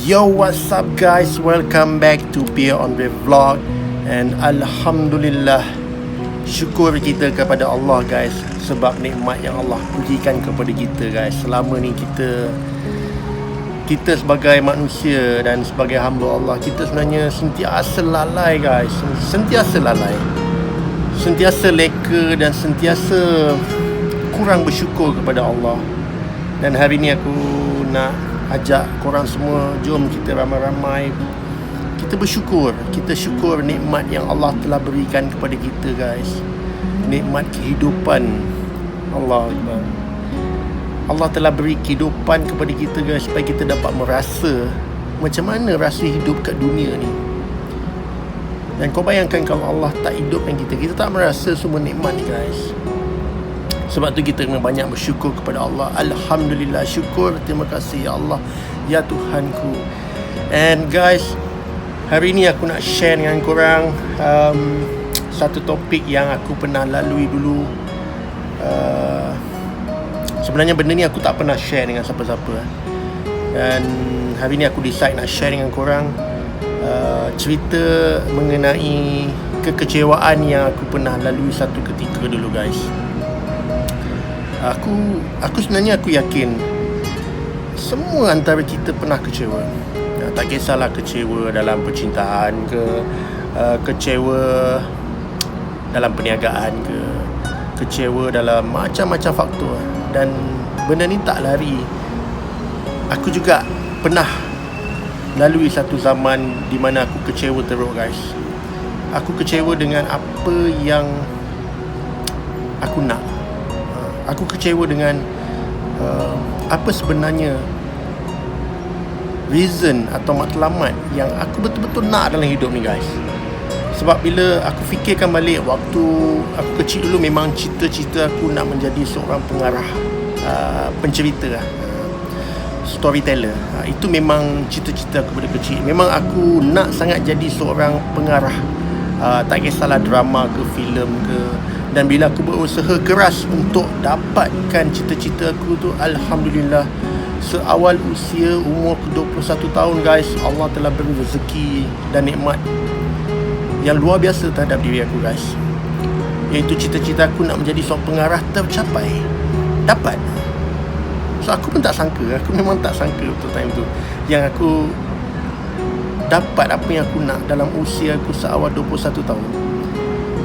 Yo, what's up guys? Welcome back to Pierre on the Vlog. And Alhamdulillah, syukur kita kepada Allah guys, sebab nikmat yang Allah ujikan kepada kita guys. Selama ni kita sebagai manusia dan sebagai hamba Allah, kita sebenarnya sentiasa lalai guys. Sentiasa lalai, sentiasa leka dan sentiasa kurang bersyukur kepada Allah. Dan hari ni aku nak ajak korang semua, jom kita ramai-ramai kita bersyukur. Kita syukur nikmat yang Allah telah berikan kepada kita guys. Nikmat kehidupan. Allah Akbar. Allah telah beri kehidupan kepada kita guys, supaya kita dapat merasa macam mana rasa hidup kat dunia ni. Dan kau bayangkan kalau Allah tak hidupkan kita tak merasa semua nikmat ni guys. Sebab tu kita kena banyak bersyukur kepada Allah. Alhamdulillah, syukur, terima kasih ya Allah, ya Tuhanku. And guys, hari ni aku nak share dengan korang satu topik yang aku pernah lalui dulu. Sebenarnya benda ni aku tak pernah share dengan siapa-siapa. Dan hari ni aku decide nak share dengan korang cerita mengenai kekecewaan yang aku pernah lalui satu ketika dulu guys. Aku sebenarnya aku yakin semua antara kita pernah kecewa. Tak kisahlah kecewa dalam percintaan ke, kecewa dalam perniagaan ke, kecewa dalam macam-macam faktor. Dan benda ni tak lari. Aku juga pernah lalui satu zaman di mana aku kecewa teruk guys. Aku kecewa dengan apa yang aku nak. Aku kecewa dengan apa sebenarnya reason atau matlamat yang aku betul-betul nak dalam hidup ni guys. Sebab bila aku fikirkan balik, waktu aku kecil dulu, memang cita-cita aku nak menjadi seorang pengarah, pencerita, storyteller. Itu memang cita-cita aku pada kecil. Memang aku nak sangat jadi seorang pengarah, tak kisahlah drama ke, filem ke. Dan bila aku berusaha keras untuk dapatkan cita-cita aku tu, Alhamdulillah, seawal usia umur 21 tahun guys, Allah telah beri rezeki dan nikmat yang luar biasa terhadap diri aku guys. Iaitu cita-cita aku nak menjadi seorang pengarah tercapai, dapat. So aku pun tak sangka, aku memang tak sangka untuk time tu yang aku dapat apa yang aku nak dalam usia aku seawal 21 tahun.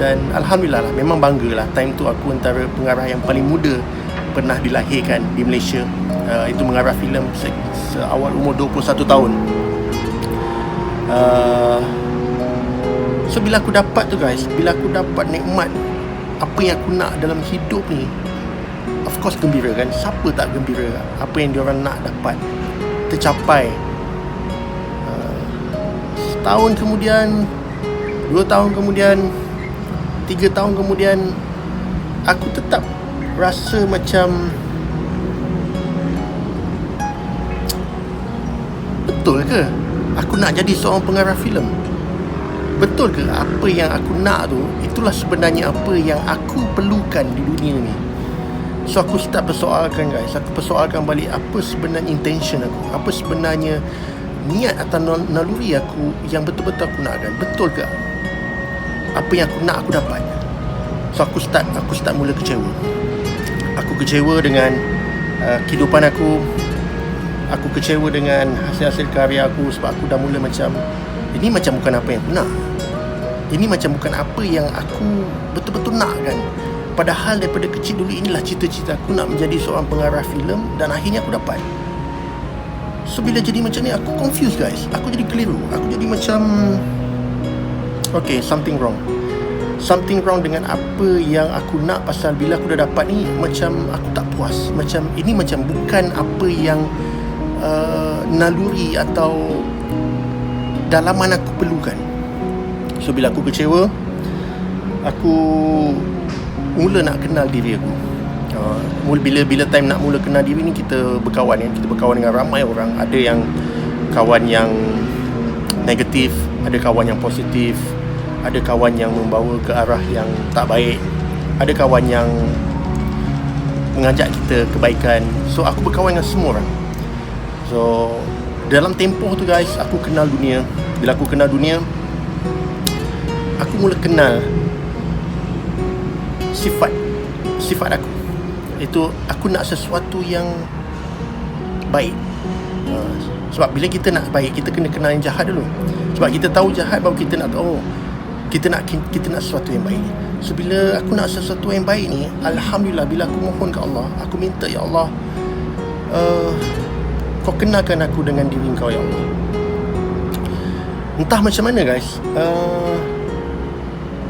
Dan Alhamdulillah lah, memang bangga lah. Time tu aku antara pengarah yang paling muda pernah dilahirkan di Malaysia. Itu mengarah filem seawal umur 21 tahun. So bila aku dapat tu guys, bila aku dapat nikmat apa yang aku nak dalam hidup ni, of course gembira kan. Siapa tak gembira apa yang diorang nak dapat tercapai. Setahun kemudian, 2 tahun kemudian, 3 tahun kemudian, aku tetap rasa macam betul ke aku nak jadi seorang pengarah filem? Betul ke apa yang aku nak tu itulah sebenarnya apa yang aku perlukan di dunia ni? So aku start persoalkan guys. Aku persoalkan balik apa sebenarnya intention aku, apa sebenarnya niat atau naluri aku yang betul-betul aku nakkan. Betul ke apa yang aku nak aku dapat? So aku start mula kecewa. Aku kecewa dengan kehidupan aku. Aku kecewa dengan hasil-hasil karya aku, sebab aku dah mula macam, ini macam bukan apa yang aku nak. Ini macam bukan apa yang aku betul-betul nak kan. Padahal daripada kecil dulu inilah cita-cita aku, nak menjadi seorang pengarah filem, dan akhirnya aku dapat. So bila jadi macam ni, aku confused guys. Aku jadi keliru. Aku jadi macam, okay, something wrong dengan apa yang aku nak. Pasal bila aku dah dapat ni, macam aku tak puas. Macam ini macam bukan apa yang naluri atau dalaman aku perlukan. So bila aku kecewa, aku mula nak kenal diri aku. Bila time nak mula kenal diri ni, kita berkawan kan. Kita berkawan dengan ramai orang. Ada yang kawan yang negatif, ada kawan yang positif, ada kawan yang membawa ke arah yang tak baik, ada kawan yang mengajak kita kebaikan. So aku berkawan dengan semua orang. So dalam tempoh tu guys, aku kenal dunia. Bila aku kenal dunia, aku mula kenal sifat aku. Itu aku nak sesuatu yang baik. Sebab bila kita nak baik, kita kena kenal yang jahat dulu. Sebab kita tahu jahat, baru kita nak tahu kita nak sesuatu yang baik. So bila aku nak sesuatu yang baik ni, alhamdulillah, bila aku mohon ke Allah, aku minta, ya Allah, kau kenalkan aku dengan diri kau, ya Allah. Entah macam mana guys,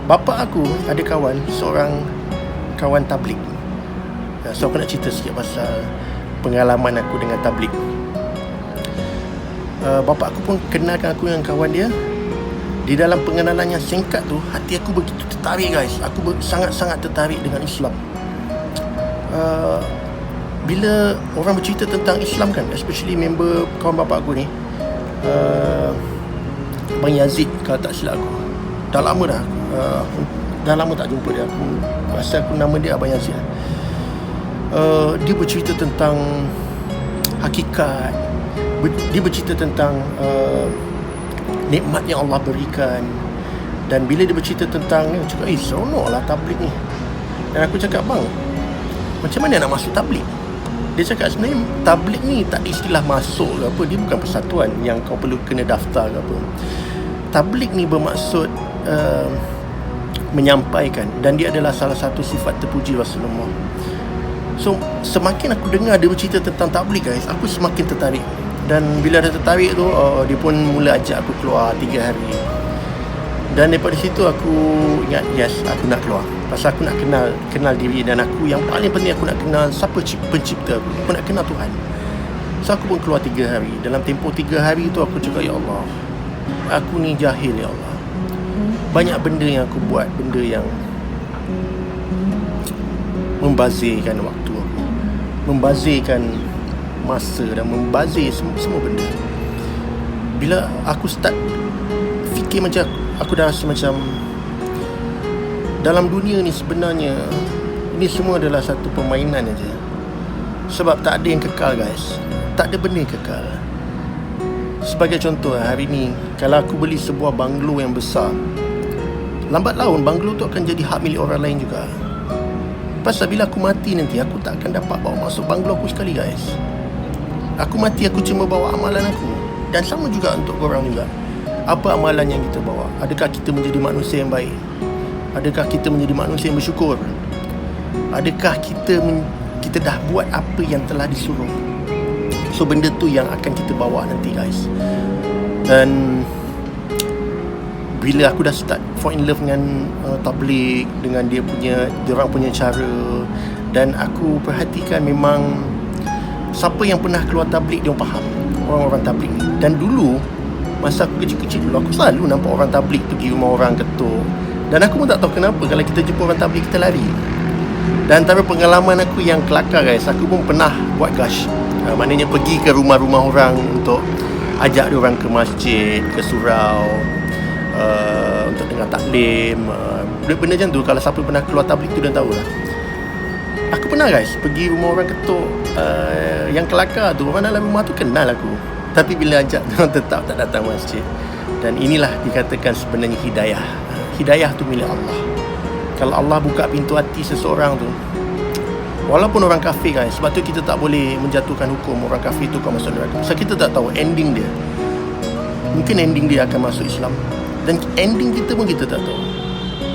bapa aku ada kawan, seorang kawan tabligh. So aku nak cerita sikit pasal pengalaman aku dengan tabligh. Bapa aku pun kenalkan aku dengan kawan dia. Di dalam pengenalan yang singkat tu, hati aku begitu tertarik guys. Aku sangat-sangat tertarik dengan Islam. Bila orang bercerita tentang Islam kan, especially member kawan bapa aku ni, Abang Yazid kalau tak silap aku. Dah lama dah, dah lama tak jumpa dia. Aku rasa aku nama dia Abang Yazid. Dia bercerita tentang hakikat. Dia bercerita tentang nikmat yang Allah berikan. Dan bila dia bercerita tentang ni, aku cakap, seronok lah tabligh ni. Dan aku cakap, bang, macam mana nak masuk tabligh? Dia cakap, sebenarnya tabligh ni tak ada istilah masuk ke apa. Dia bukan persatuan yang kau perlu kena daftar ke apa. Tabligh ni bermaksud menyampaikan. Dan dia adalah salah satu sifat terpuji Rasulullah. So semakin aku dengar dia bercerita tentang tabligh guys, aku semakin tertarik. Dan bila dah tertarik tu, dia pun mula ajak aku keluar 3 hari. Dan daripada situ aku ingat, yes, aku nak keluar. Pasal aku nak kenal diri. Dan aku, yang paling penting, aku nak kenal siapa pencipta aku. Aku nak kenal Tuhan. So aku pun keluar 3 hari. Dalam tempoh 3 hari tu aku cakap, ya Allah, aku ni jahil, ya Allah. Banyak benda yang aku buat, benda yang membazirkan waktu aku, membazirkan masa, dan membazir semua benda. Bila aku start fikir, macam aku dah rasa macam dalam dunia ni sebenarnya ini semua adalah satu permainan aja. Sebab tak ada yang kekal guys. Tak ada benda yang kekal. Sebagai contoh, hari ni kalau aku beli sebuah banglo yang besar, lambat laun banglo tu akan jadi hak milik orang lain juga. Pasal bila aku mati nanti, aku tak akan dapat bawa masuk banglo aku sekali guys. Aku mati, aku cuma bawa amalan aku. Dan sama juga untuk korang juga. Apa amalan yang kita bawa? Adakah kita menjadi manusia yang baik? Adakah kita menjadi manusia yang bersyukur? Adakah kita dah buat apa yang telah disuruh? So benda tu yang akan kita bawa nanti guys. Dan bila aku dah start fall in love dengan tabligh, dengan dia orang punya cara, dan aku perhatikan memang siapa yang pernah keluar tabligh, dia faham orang-orang tabligh ni. Dan dulu masa aku kecil-kecil dulu, aku selalu nampak orang tabligh pergi rumah orang ketuk. Dan aku pun tak tahu kenapa kalau kita jumpa orang tabligh, kita lari. Dan antara pengalaman aku yang kelakar guys, aku pun pernah buat gush. Maknanya pergi ke rumah-rumah orang untuk ajak dia orang ke masjid, ke surau, untuk dengar taklim. Benda macam tu, kalau siapa pernah keluar tabligh tu dia tahu lah. Aku pernah guys pergi rumah orang ketuk. Yang kelakar tu, orang dalam rumah tu kenal aku, tapi bila ajak dia tetap tak datang masjid. Dan inilah dikatakan sebenarnya hidayah. Hidayah tu milik Allah. Kalau Allah buka pintu hati seseorang tu, walaupun orang kafir guys, sebab tu kita tak boleh menjatuhkan hukum orang kafir tu kau masuk neraka. Sebab kita tak tahu ending dia. Mungkin ending dia akan masuk Islam, dan ending kita pun kita tak tahu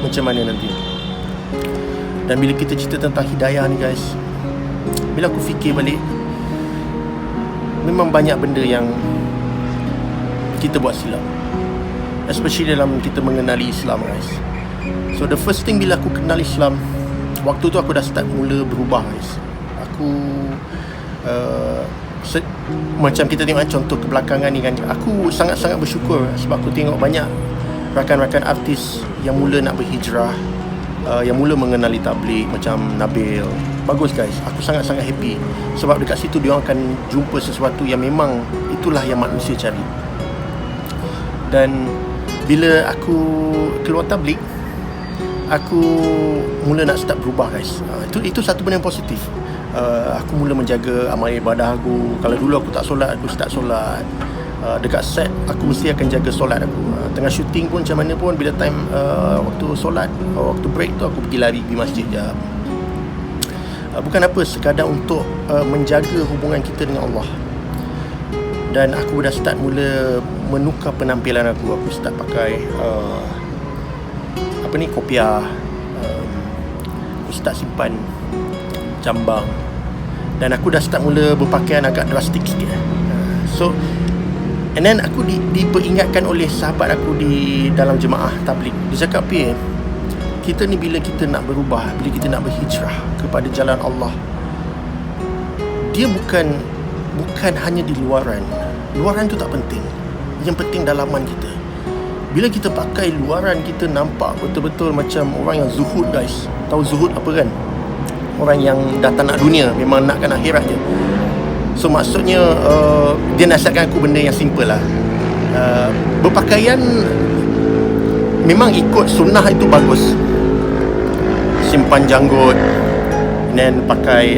macam mana nanti. Dan bila kita cerita tentang hidayah ni guys, bila aku fikir balik, memang banyak benda yang kita buat silap, especially dalam kita mengenali Islam guys. So the first thing, bila aku kenal Islam, waktu tu aku dah start mula berubah guys. Aku macam kita tengok contoh kebelakangan ni kan, aku sangat-sangat bersyukur sebab aku tengok banyak rakan-rakan artis yang mula nak berhijrah, yang mula mengenali tabligh, macam Nabil. Bagus guys, aku sangat-sangat happy. Sebab dekat situ dia akan jumpa sesuatu yang memang itulah yang manusia cari. Dan bila aku keluar tabligh, aku mula nak start berubah guys. Itu satu benda yang positif. Aku mula menjaga amal ibadah aku. Kalau dulu aku tak solat, aku start solat. dekat set aku mesti akan jaga solat aku. Tengah syuting pun macam mana pun, bila time waktu solat, waktu break tu aku pergi lari di masjid je. Bukan apa, sekadar untuk menjaga hubungan kita dengan Allah. Dan aku dah start mula menukar penampilan aku. Aku start pakai kopiah. Aku start simpan jambang. Dan aku dah start mula berpakaian agak drastik sikit. So, and then aku diperingatkan oleh sahabat aku di dalam jemaah tabligh. Dia cakap, kita ni bila kita nak berubah, bila kita nak berhijrah kepada jalan Allah, dia bukan hanya di luaran. Luaran tu tak penting. Yang penting dalaman kita. Bila kita pakai luaran, kita nampak betul-betul macam orang yang zuhud, guys. Tahu zuhud apa kan? Orang yang dah tak nak dunia, memang nakkan akhirat je. So maksudnya dia nasihatkan aku benda yang simple lah. Berpakaian memang ikut sunnah itu bagus. Simpan janggut, dan pakai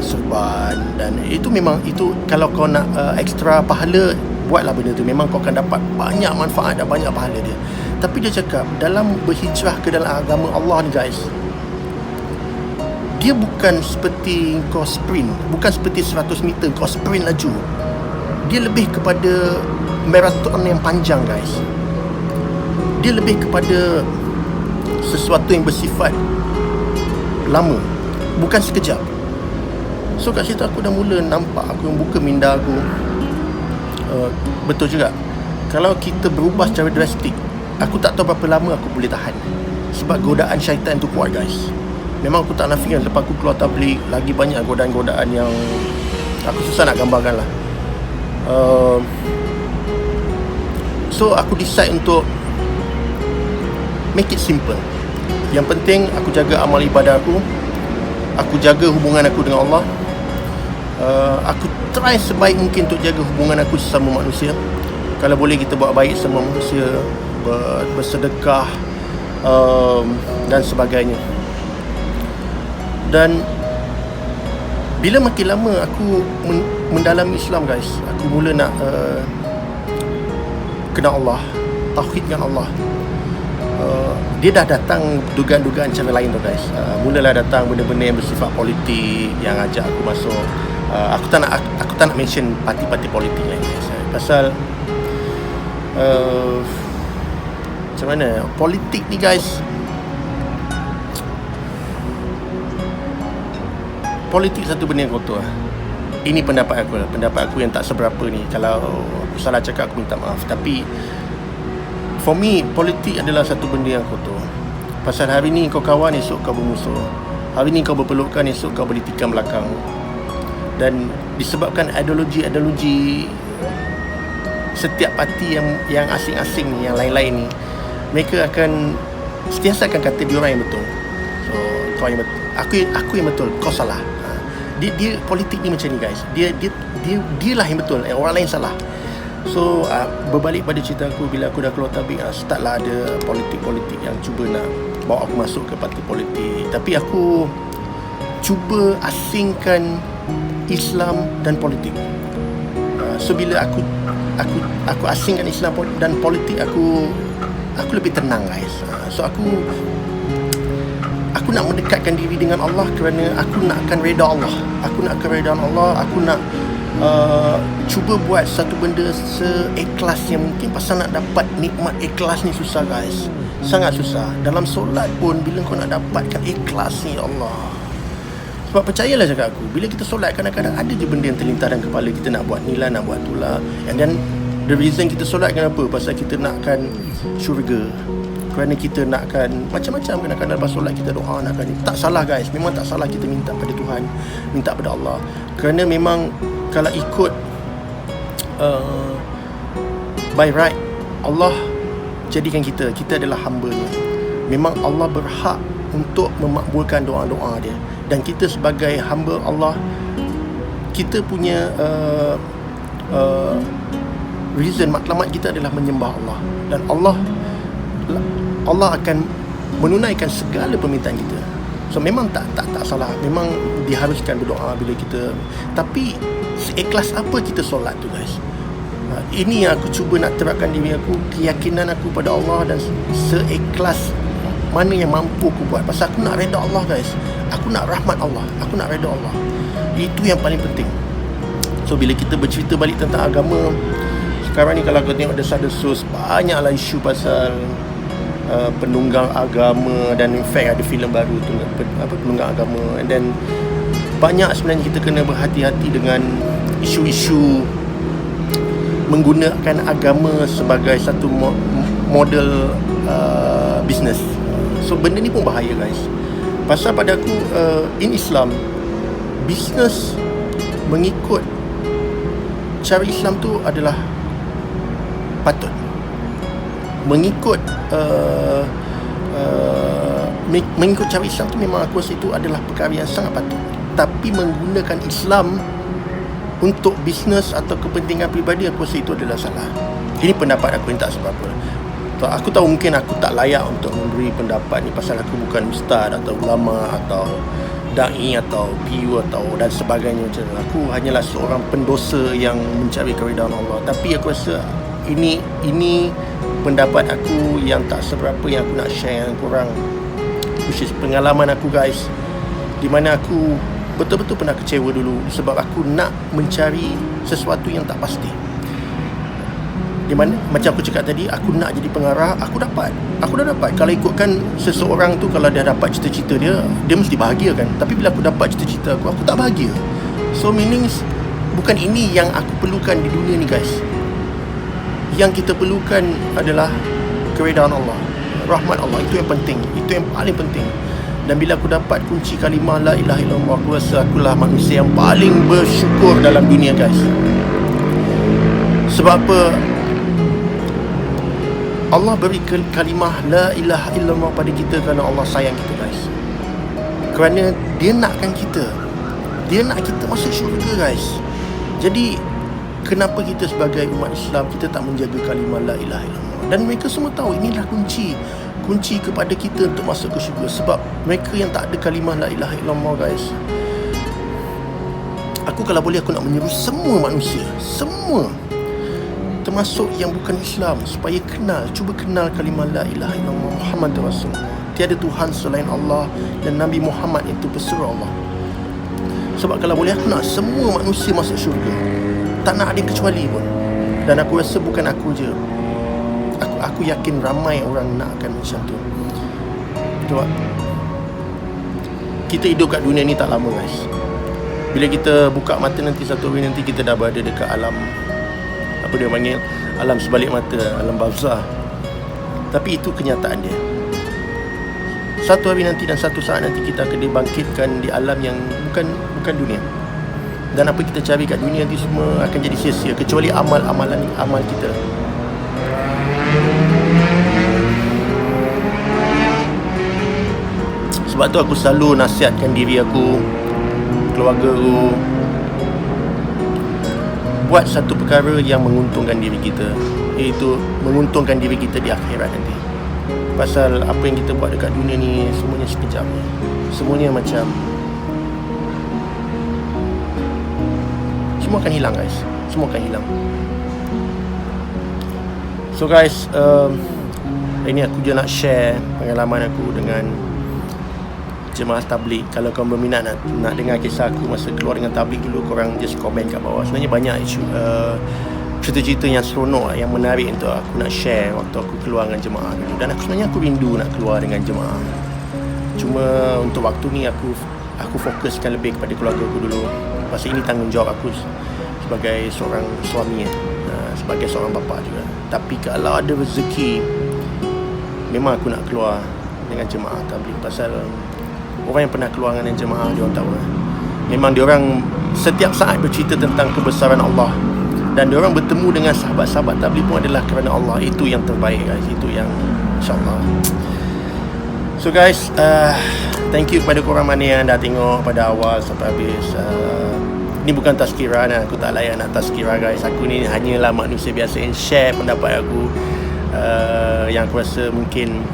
serban, dan itu memang, itu kalau kau nak extra pahala, buatlah benda tu. Memang kau akan dapat banyak manfaat dan banyak pahala dia. Tapi dia cakap dalam berhijrah ke dalam agama Allah ni, guys, dia bukan seperti kau sprint, bukan seperti 100 meter kau sprint laju. Dia lebih kepada marathon yang panjang, guys. Dia lebih kepada sesuatu yang bersifat lama, bukan sekejap. So kat situ aku dah mula nampak, aku yang buka minda aku. Betul juga, kalau kita berubah secara drastik, aku tak tahu berapa lama aku boleh tahan. Sebab godaan syaitan tu kuat, guys. Memang aku tak nafikan, lepas aku keluar tabligh, lagi banyak godaan-godaan yang aku susah nak gambarkan lah. So aku decide untuk make it simple. Yang penting aku jaga amal ibadah aku, aku jaga hubungan aku dengan Allah. Aku try sebaik mungkin untuk jaga hubungan aku sesama manusia. Kalau boleh kita buat baik sama manusia, bersedekah, dan sebagainya. Dan bila makin lama aku mendalami Islam, guys, aku mula nak kenal Allah, tauhidkan Allah. Dia dah datang dugaan-dugaan cara lain tu, guys. Mulalah datang benda-benda yang bersifat politik, yang ajak aku masuk. Aku tak nak mention parti-parti politik lain, guys. Pasal macam mana politik ni, guys, politik satu benda yang kotor. Ini pendapat aku lah. Pendapat aku yang tak seberapa ni. Kalau aku salah cakap, aku minta maaf. Tapi for me, politik adalah satu benda yang kotor. Pasal hari ni kau kawan, esok kau bermusuh. Hari ni kau berpelukan, esok kau boleh tikam belakang. Dan disebabkan ideologi setiap parti yang asing-asing ni, yang lain-lain ni, mereka akan sentiasa akan kata dia orang yang betul. So kau yang betul, aku yang betul, kau salah. Dia politik ni macam ni, guys. Dia lah yang betul, orang lain salah. So berbalik pada cerita aku, bila aku dah keluar tabligh, startlah ada politik-politik yang cuba nak bawa aku masuk ke parti politik. Tapi aku cuba asingkan Islam dan politik. So bila aku asingkan Islam dan politik, aku lebih tenang, guys. So aku nak mendekatkan diri dengan Allah kerana aku nakkan redha Allah. Aku nakkan redha Allah. Aku nak cuba buat satu benda seikhlas yang mungkin. Pasal nak dapat nikmat ikhlas ni susah, guys. Sangat susah. Dalam solat pun, bila kau nak dapatkan ikhlas ni, Allah. Sebab percayalah cakap aku, bila kita solat, kadang-kadang ada je benda yang terlintas dalam kepala kita, nak buat ni lah, nak buat tu lah. And then the reason kita solat kenapa? Pasal kita nakkan syurga. Kerana kita nakkan macam-macam. Kadang-kadang lepas solat kita doa nakkan ni. Tak salah, guys. Memang tak salah kita minta pada Tuhan, minta pada Allah. Kerana memang kalau ikut by right, Allah jadikan kita adalah hamba-Nya. Memang Allah berhak untuk memakbulkan doa-doa dia. Dan kita sebagai hamba Allah, kita punya reason, matlamat kita adalah menyembah Allah. Dan Allah akan menunaikan segala permintaan kita. So memang tak salah. Memang diharuskan berdoa bila kita. Tapi seikhlas apa kita solat tu, guys. Ini yang aku cuba nak terapkan diri aku, keyakinan aku pada Allah, dan seikhlas mana yang mampu aku buat. Pasal aku nak reda Allah guys, aku nak rahmat Allah, aku nak reda Allah. Itu yang paling penting. So bila kita bercerita balik tentang agama, sekarang ni kalau kau tengok desas-desus, banyaklah isu pasal penunggang agama. Dan in fact ada filem baru tu, penunggang agama. And then banyak sebenarnya kita kena berhati-hati dengan isu-isu menggunakan agama sebagai satu model bisnes. So benda ni pun bahaya guys. Pasal pada aku, in Islam, bisnes mengikut cara Islam tu adalah patut. Mengikut mengikut cara Islam tu memang aku rasa itu adalah perkara yang sangat patut. Tapi menggunakan Islam untuk bisnes atau kepentingan peribadi, aku rasa itu adalah salah. Ini pendapat aku yang tak seberapa. Aku tahu mungkin aku tak layak untuk memberi pendapat ni pasal aku bukan ustaz atau ulama atau da'i atau PU atau dan sebagainya macam tu. Aku hanyalah seorang pendosa yang mencari keridaan Allah. Tapi aku rasa ini pendapat aku yang tak seberapa yang aku nak share dengan korang, which is pengalaman aku guys, di mana aku betul-betul pernah kecewa dulu sebab aku nak mencari sesuatu yang tak pasti. Di mana macam aku cakap tadi, aku nak jadi pengarah, aku dah dapat. Kalau ikutkan seseorang tu, kalau dia dapat cita-cita dia mesti bahagia kan. Tapi bila aku dapat cita-cita aku tak bahagia. So meanings bukan ini yang aku perlukan di dunia ni guys. Yang kita perlukan adalah keredaan Allah, rahmat Allah. Itu yang penting, itu yang paling penting. Dan bila aku dapat kunci kalimah la ilaha illallah, aku rasa akulah manusia yang paling bersyukur dalam dunia guys. Sebab apa? Allah beri kalimah la ilaha illallah pada kita kerana Allah sayang kita guys. Kerana dia nakkan kita, dia nak kita masuk syurga guys. Jadi kenapa kita sebagai umat Islam kita tak menjaga kalimah la ilaha illallah? Dan mereka semua tahu inilah kunci kepada kita untuk masuk ke syurga. Sebab mereka yang tak ada kalimah la ilaha illallah guys, aku kalau boleh aku nak menyeru semua manusia, semua termasuk yang bukan Islam, supaya cuba kenal kalimah la ilaha illallah Muhammad Rasulullah. Tiada Tuhan selain Allah dan Nabi Muhammad itu pesuruh Allah. Sebab kalau boleh aku nak semua manusia masuk syurga, tak nak ada yang kecuali pun. Dan aku rasa bukan aku je, aku yakin ramai orang nakkan macam tu. Sebab kita hidup kat dunia ni tak lama guys. Bila kita buka mata nanti, satu hari nanti kita dah berada dekat alam, apa dia panggil, alam sebalik mata, alam barzah. Tapi itu kenyataan dia. Satu hari nanti dan satu saat nanti kita akan dibangkitkan di alam yang bukan dunia. Dan apa kita cari kat dunia ni semua akan jadi sia-sia, kecuali amal kita. Sebab tu aku selalu nasihatkan diri aku, keluarga aku, buat satu perkara yang menguntungkan diri kita, iaitu menguntungkan diri kita di akhirat nanti. Pasal apa yang kita buat dekat dunia ni semuanya sekejap. Semuanya macam semua akan hilang guys. Semua akan hilang. So guys, ini aku je nak share pengalaman aku dengan jemaah tabligh. Kalau korang berminat nak dengar kisah aku masa keluar dengan tabligh dulu, korang just komen kat bawah. Sebenarnya banyak isu cerita-cerita yang seronok, yang menarik untuk aku nak share waktu aku keluar dengan jemaah dulu. Dan sebenarnya aku rindu nak keluar dengan jemaah. Cuma untuk waktu ni aku fokuskan lebih kepada keluarga aku dulu. Pasal ini tanggungjawab aku sebagai seorang suami, sebagai seorang bapa juga. Tapi kalau ada rezeki, memang aku nak keluar dengan jemaah tabligh. Pasal orang yang pernah keluar dengan jemaah, dia orang tahu memang dia orang setiap saat bercerita tentang kebesaran Allah, dan dia orang bertemu dengan sahabat-sahabat tabligh pun adalah kerana Allah. Itu yang terbaik guys, itu yang insyaAllah. So guys, thank you kepada korang mana yang dah tengok pada awal sampai habis. Ini bukan tazkirah, aku tak layak nak tazkirah guys. Aku ni hanyalah manusia biasa yang share pendapat aku, yang aku rasa mungkin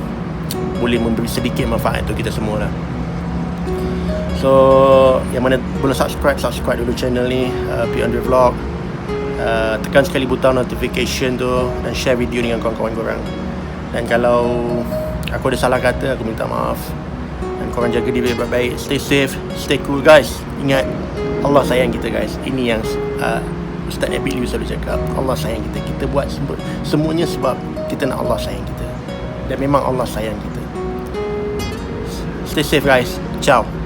boleh memberi sedikit manfaat untuk kita semua lah. So yang mana belum subscribe dulu channel ni, P100 Vlog. tekan sekali butang notification tu dan share video dengan kawan-kawan korang. Dan kalau aku ada salah kata, aku minta maaf. Dan korang jaga diri baik-baik. Stay safe, stay cool guys. Ingat, Allah sayang kita guys. Ini yang Ustaz Nabil selalu cakap, Allah sayang kita. Kita buat semuanya sebab kita nak Allah sayang kita. Dan memang Allah sayang kita. Stay safe guys. Ciao.